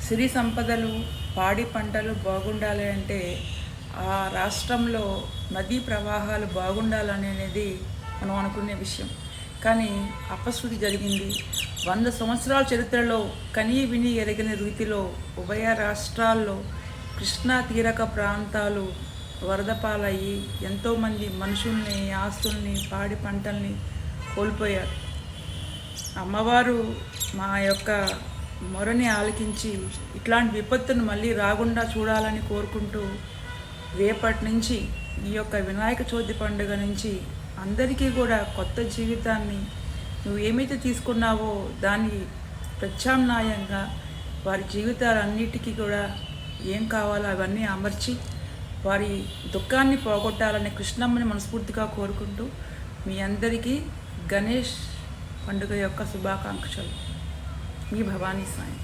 సిరి సంపదలు, పాడి పంటలు బాగుండాలి అంటే ఆ రాష్ట్రంలో నదీ ప్రవాహాలు బాగుండాలనేది మనం అనుకునే విషయం. కానీ అపశృతి జరిగింది. 100 సంవత్సరాల చరిత్రలో కనీ విని ఎరగని రీతిలో ఉభయ రాష్ట్రాల్లో కృష్ణా తీరక ప్రాంతాలు వరద పాలయ్యి ఎంతోమంది మనుషుల్ని, ఆస్తుల్ని, పాడి పంటల్ని కోల్పోయారు. అమ్మవారు మా యొక్క మొరని ఆలకించి ఇట్లాంటి విపత్తును మళ్ళీ రాకుండా చూడాలని కోరుకుంటూ రేపటి నుంచి ఈ యొక్క వినాయక చవితి పండుగ నుంచి అందరికీ కూడా కొత్త జీవితాన్ని నువ్వు ఏమైతే తీసుకున్నావో దానికి ప్రత్యామ్నాయంగా వారి జీవితాలన్నిటికీ కూడా ఏం కావాలో అవన్నీ అమర్చి వారి దుఃఖాన్ని పోగొట్టాలని కృష్ణమ్మని మనస్ఫూర్తిగా కోరుకుంటూ మీ అందరికీ గణేష్ పండుగ యొక్క శుభాకాంక్షలు. మీ భవానీ సాయి.